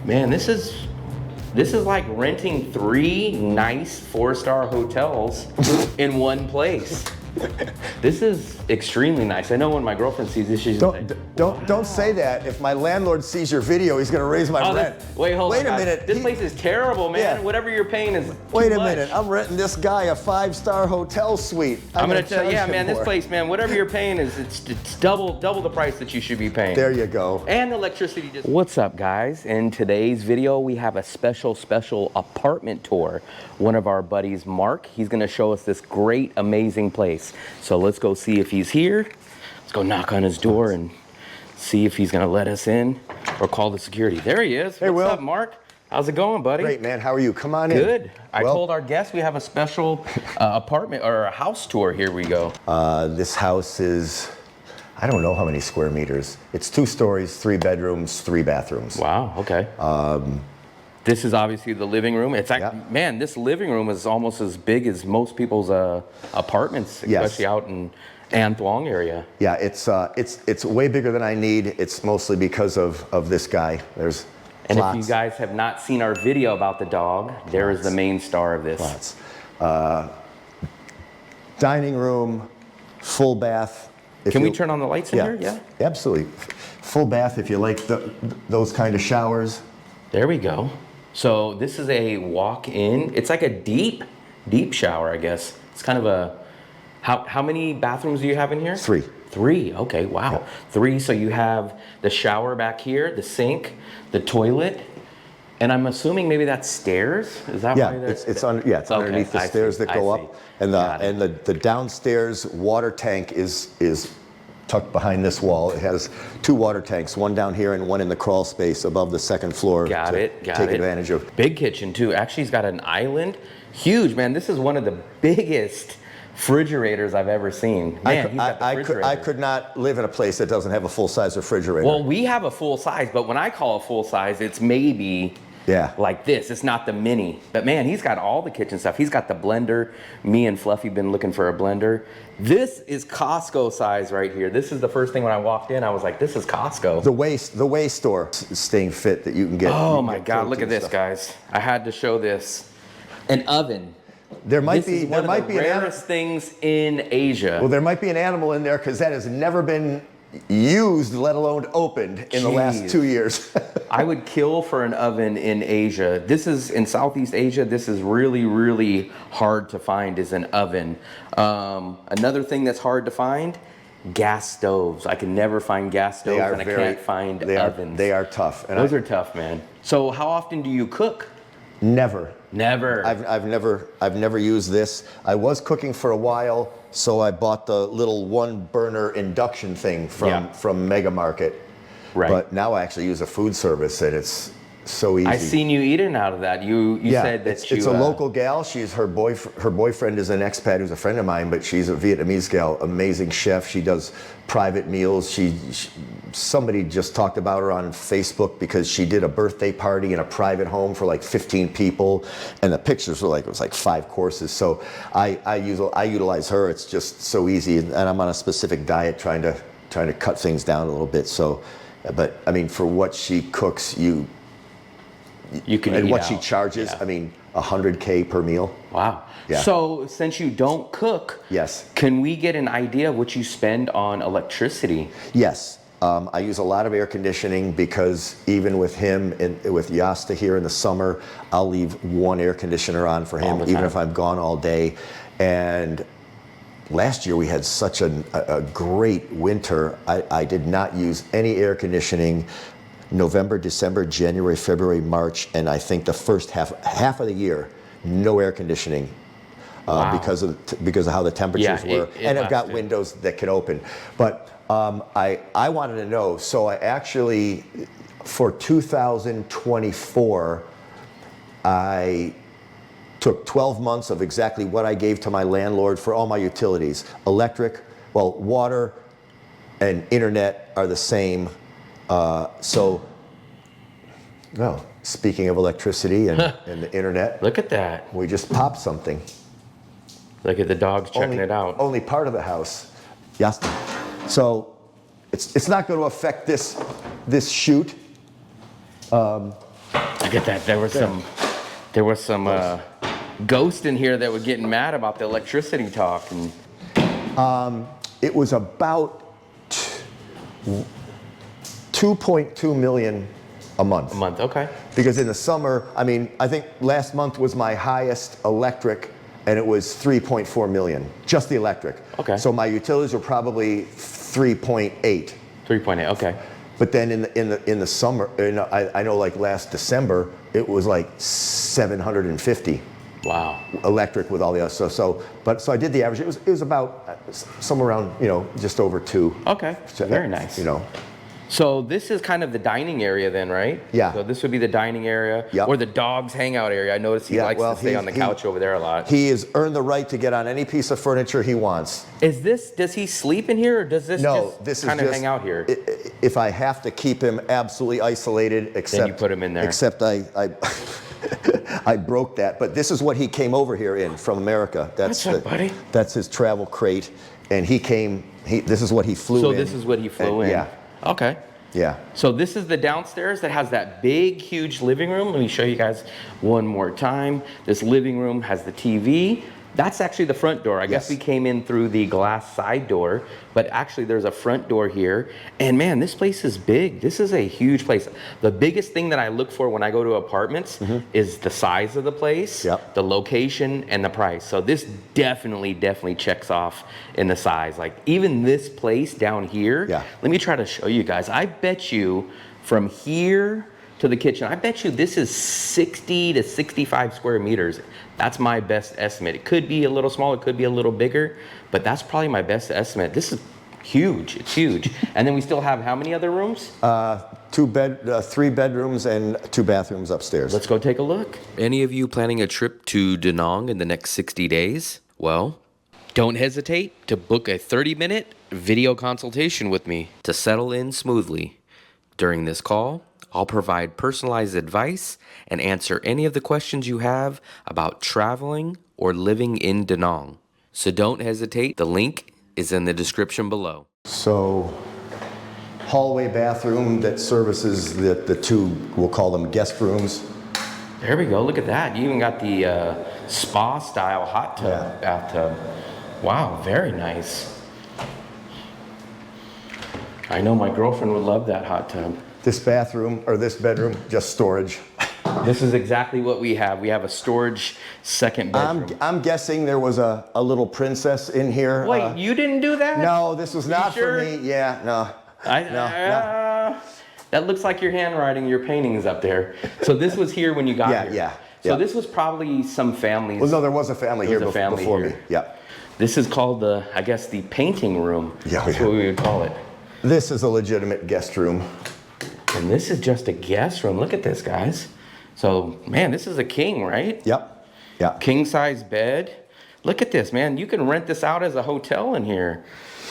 Man, this is like renting 3 nice 4-star hotels in one place. This is extremely nice. I know when my girlfriend sees this, she's Don't say that. If my landlord sees your video, he's gonna raise my rent. Wait a guys. minute. This place is terrible, man. Yeah. Whatever you're paying is Wait too a much. minute. I'm renting this guy a 5-star hotel suite. I'm gonna tell you, yeah, charge him man, this more. place, man, whatever you're paying is it's double the price that you should be paying. There you go. And the electricity just... What's up, guys? In today's video, we have a special apartment tour. One of our buddies, Mark, he's gonna show us this great, amazing place. So let's go see if he's here. Let's go knock on his door and see if he's gonna let us in or call the security. There he is. Hey, What's Will. up, Mark? How's it going, buddy? Great, man. How are you? Come on in. Good. I told our guests we have a special apartment or a house tour. Here we go. This house is, I don't know how many square meters. It's 2 stories, 3 bedrooms, 3 bathrooms. Wow, okay. This is obviously the living room. It's actually, man, this living room is almost as big as most people's apartments, especially out in An Thuong area. Yeah, it's way bigger than I need. It's mostly because of this guy. There's And lots. if you guys have not seen our video about the dog, there is the main star of this. Lots. Dining room, full bath. Can we turn on the lights in here? Yeah. Absolutely. Full bath if you like those kind of showers. There we go. So this is a walk-in. It's like a deep shower, I guess. It's kind of a, how many bathrooms do you have in here? 3. 3, okay, wow. Yeah. 3, so you have the shower back here, the sink, the toilet, and I'm assuming maybe that's stairs? Is that why it's underneath the stairs that go up. And the downstairs water tank is tucked behind this wall. It has 2 water tanks, one down here and one in the crawl space above the 2nd floor. Got it. Take advantage of. Big kitchen too. Actually, he's got an island. Huge, man. This is one of the biggest refrigerators I've ever seen. Man, he's got the refrigerator. I could not live in a place that doesn't have a full-size refrigerator. Well, we have a full size, but when I call a full size, it's maybe like this. It's not the mini. But man, he's got all the kitchen stuff. He's got the blender. Me and Fluffy been looking for a blender. This is Costco size right here. This is the first thing when I walked in, I was like, this is Costco. The Way store, staying fit that you can get. Oh my God, look at this, guys. I had to show this. An oven. There might be one of the rarest things in Asia. Well, there might be an animal in there because that has never been used, let alone opened, in the last 2 years. I would kill for an oven in Asia. This is in Southeast Asia. This is really, really hard to find is an oven. Another thing that's hard to find, gas stoves. I can never find gas stoves and I can't find ovens. They are tough. And those are tough, man. So how often do you cook? Never. Never. I've never used this. I was cooking for a while, so I bought the little 1-burner induction thing from Mega Market. Right. But now I actually use a food service, and it's so easy. I seen you eating out of that. You said that it's a local gal. She's her boyfriend is an expat who's a friend of mine, but she's a Vietnamese gal, amazing chef. She does private meals. Somebody just talked about her on Facebook because she did a birthday party in a private home for like 15 people, and the pictures were like, it was like 5 courses. So I utilize her. It's just so easy, and I'm on a specific diet trying to cut things down a little bit. So, but I mean, for what she cooks, you can and what she charges. I mean, $100K per meal. Wow. Yeah. So since you don't cook, yes, can we get an idea of what you spend on electricity? Yes. I use a lot of air conditioning because even with him and with Yasta here in the summer, I'll leave 1 air conditioner on for him, even if I'm gone all day. And last year we had such a great winter. I did not use any air conditioning November, December, January, February, March, and I think the first half of the year, no air conditioning. Because of how the temperatures were. And I've got windows that can open. But I wanted to know, so I actually, for 2024, I took 12 months of exactly what I gave to my landlord for all my utilities. Electric, well, water and internet are the same. Well, speaking of electricity and the internet. Look at that. We just popped something. Look at the dogs checking it out. Only part of the house. Yes. So it's not going to affect this shoot. Look at that. There was some ghost in here that were getting mad about the electricity talk. And it was about 2.2 million a month. A month, okay. Because in the summer, I mean, I think last month was my highest electric, and it was 3.4 million, just the electric. Okay. So my utilities were probably 3.8. 3.8, okay. But then in the summer, I know like last December, it was like 750. Wow. Electric with all the other stuff. So I did the average. It was about somewhere around, just over 2. Okay. Very nice. So this is kind of the dining area then, right? Yeah. So this would be the dining area, yep. or the dog's hangout area. I notice he likes to stay on the couch over there a lot. He has earned the right to get on any piece of furniture he wants. Does he sleep in here, or does this just kind of hang out here? If I have to keep him absolutely isolated, except then you put him in there. Except I broke that. But this is what he came over here in from America. What's up, buddy? That's his travel crate, and this is what he flew in. So this is what he flew in. Yeah. Okay. Yeah. So this is the downstairs that has that big, huge living room. Let me show you guys one more time. This living room has the TV. That's actually the front door. I guess we came in through the glass side door, but actually there's a front door here. And man, this place is big. This is a huge place. The biggest thing that I look for when I go to apartments is the size of the place, the location, and the price. So this definitely checks off in the size. Like even this place down here, let me try to show you guys. I bet you from here to the kitchen, I bet you this is 60 to 65 square meters. That's my best estimate. It could be a little small, it could be a little bigger, but that's probably my best estimate. This is huge, it's huge. And then we still have how many other rooms? 3 bedrooms and 2 bathrooms upstairs. Let's go take a look. Any of you planning a trip to Da Nang in the next 60 days? Well, don't hesitate to book a 30-minute video consultation with me to settle in smoothly. During this call, I'll provide personalized advice and answer any of the questions you have about traveling or living in Da Nang. So don't hesitate. The link is in the description below. So, hallway bathroom that services the 2, we'll call them guest rooms. There we go. Look at that. You even got the spa-style hot tub, bathtub. Wow, very nice. I know my girlfriend would love that hot tub. This bathroom, or this bedroom, just storage. This is exactly what we have. We have a storage second bedroom. I'm guessing there was a little princess in here. Wait, you didn't do that? No, this was not sure? for me. Yeah, no. No. That looks like your handwriting, your paintings up there. So this was here when you got here. Yeah. So this was probably some families. Well, no, there was a family here before me. Yeah. This is called I guess the painting room. Yeah, That's what we would call it. This is a legitimate guest room. And this is just a guest room. Look at this, guys. So, man, this is a king, right? Yep. Yeah. King size bed. Look at this, man. You can rent this out as a hotel in here.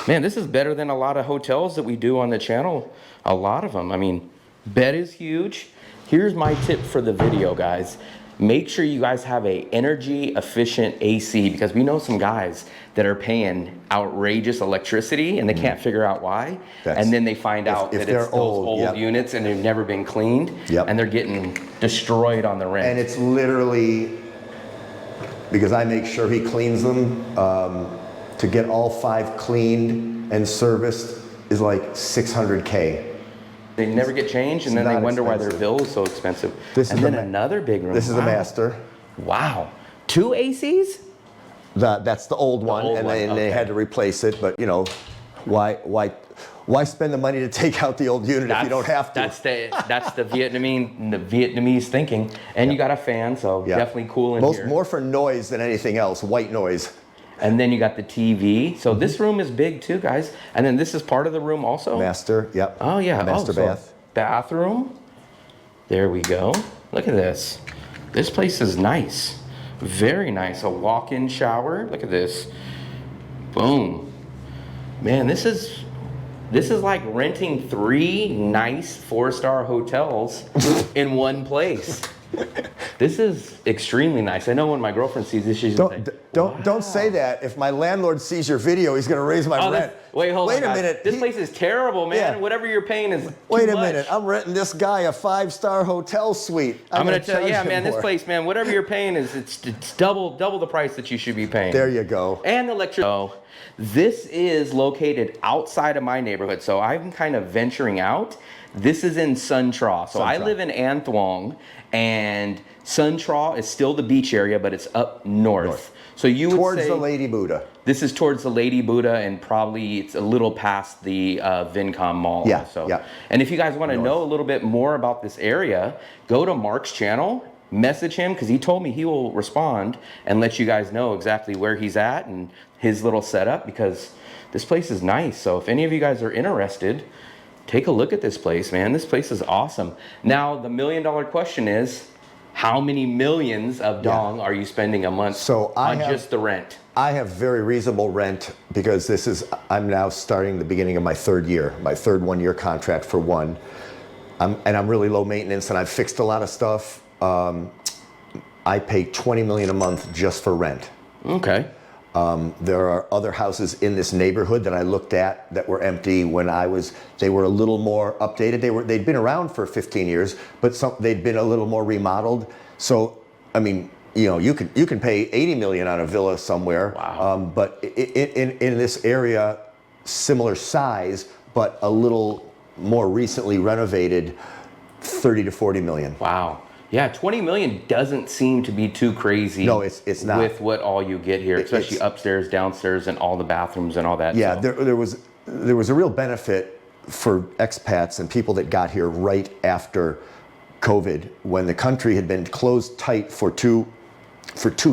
Man, this is better than a lot of hotels that we do on the channel. A lot of them. I mean, bed is huge. Here's my tip for the video, guys. Make sure you guys have a energy efficient AC, because we know some guys that are paying outrageous electricity and they can't figure out why. And then they find out that it's those old units and they've never been cleaned, and they're getting destroyed on the rent. And it's literally, because I make sure he cleans them, to get all 5 cleaned and serviced is like $600K. They never get changed, and then they wonder why their bill is so expensive. And then another big room. This is the master. Wow. 2 ACs? That's the old one, and they had to replace it. But why spend the money to take out the old unit if you don't have to? That's the Vietnamese thinking. And you got a fan, so definitely cool in here. More for noise than anything else, white noise. And then you got the TV. So this room is big too, guys. And then this is part of the room also? Master, yep. Oh, yeah. Master bath. Bathroom. There we go. Look at this. This place is nice. Very nice. A walk-in shower. Look at this. Boom. Man, this is like renting 3 nice 4-star hotels in one place. This is extremely nice. I know when my girlfriend sees this, she's going to say, Don't say that. If my landlord sees your video, he's going to raise my rent. Wait a guys. minute. This place is terrible, man. Yeah. Whatever you're paying is Wait too a much. minute. I'm renting this guy a 5-star hotel suite. I'm going to tell you, yeah, him man, this more. place, man, whatever you're paying it's double the price that you should be paying. There you go. And the electricity. So, this is located outside of my neighborhood, so I'm kind of venturing out. This is in Sun Tra. So I live in An Thuong, and Sun Tra is still the beach area, but it's up north. So you would towards say the Lady Buddha. this is towards the Lady Buddha, and probably it's a little past the Vincom Mall. Yeah, also. yeah. And if you guys want to know a little bit more about this area, go to Mark's channel, message him, because he told me he will respond and let you guys know exactly where he's at and his little setup, because this place is nice. So if any of you guys are interested, take a look at this place, man. This place is awesome. Now, the $1 million question is, how many millions of dong are you spending a month on just the rent? I have very reasonable rent because I'm now starting the beginning of my third year, my third 1-year contract for one. And I'm really low maintenance, and I've fixed a lot of stuff. I pay $20 million a month just for rent. Okay. There are other houses in this neighborhood that I looked at that were empty when they were a little more updated. They'd been around for 15 years, but they'd been a little more remodeled. So, I mean, you know, you can pay $80 million on a villa somewhere. Wow. But in this area, similar size, but a little more recently renovated, 30 to 40 million. Wow. Yeah, 20 million doesn't seem to be too crazy. No, it's not. With what all you get here, especially upstairs, downstairs, and all the bathrooms and all that. Yeah, so. there was a real benefit for expats and people that got here right after COVID, when the country had been closed tight for 2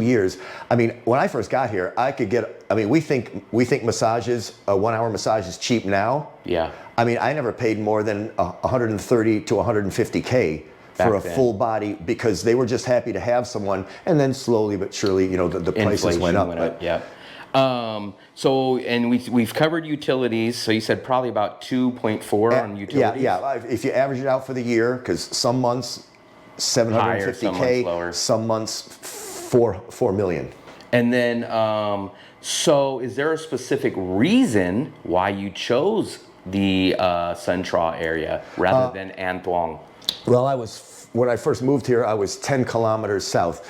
years. I mean, when I first got here, we think massages, a 1-hour massage is cheap now. Yeah. I mean, I never paid more than 130 to 150K for a full body, because they were just happy to have someone. And then slowly but surely, you know, the prices went up. Yeah. So, and we've covered utilities. So you said probably about 2.4 on utilities. Yeah. If you average it out for the year, because some months 750K, some months 4 million. And then, so is there a specific reason why you chose the Sun Tra area rather than An Thuong? Well, when I first moved here, I was 10 kilometers south.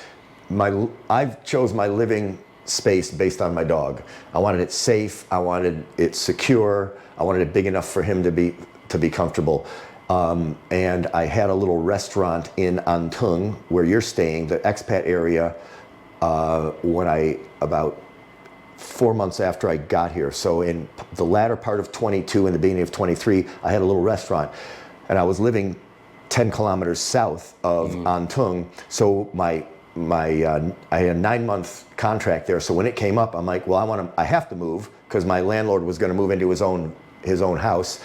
I chose my living space based on my dog. I wanted it safe. I wanted it secure. I wanted it big enough for him to be comfortable. And I had a little restaurant in An Thuong, where you're staying, the expat area, about 4 months after I got here. So in the latter part of 22 and the beginning of 23, I had a little restaurant, and I was living 10 kilometers south of An Thuong. So I had a 9-month contract there. So when it came up, I'm like, well, I have to move, because my landlord was going to move into his own house.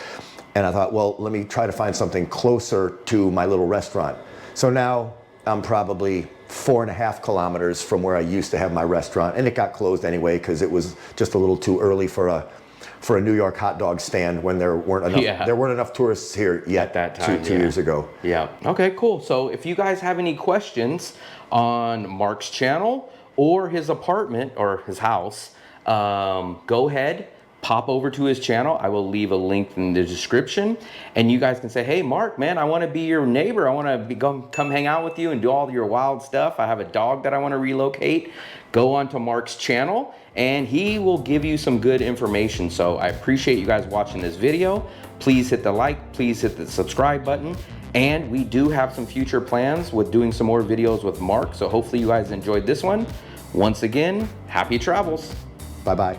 And I thought, well, let me try to find something closer to my little restaurant. So now I'm probably 4.5 kilometers from where I used to have my restaurant, and it got closed anyway because it was just a little too early for a New York hot dog stand when there weren't enough tourists here yet. At that time, two years ago. Yeah. Okay, cool. So if you guys have any questions on Mark's channel or his apartment or his house, go ahead, pop over to his channel. I will leave a link in the description, and you guys can say, hey, Mark, man, I want to be your neighbor. I want to come hang out with you and do all your wild stuff. I have a dog that I want to relocate. Go on to Mark's channel, and he will give you some good information. So I appreciate you guys watching this video. Please hit the like, please hit the subscribe button. And we do have some future plans with doing some more videos with Mark. So hopefully you guys enjoyed this one. Once again, happy travels. Bye-bye.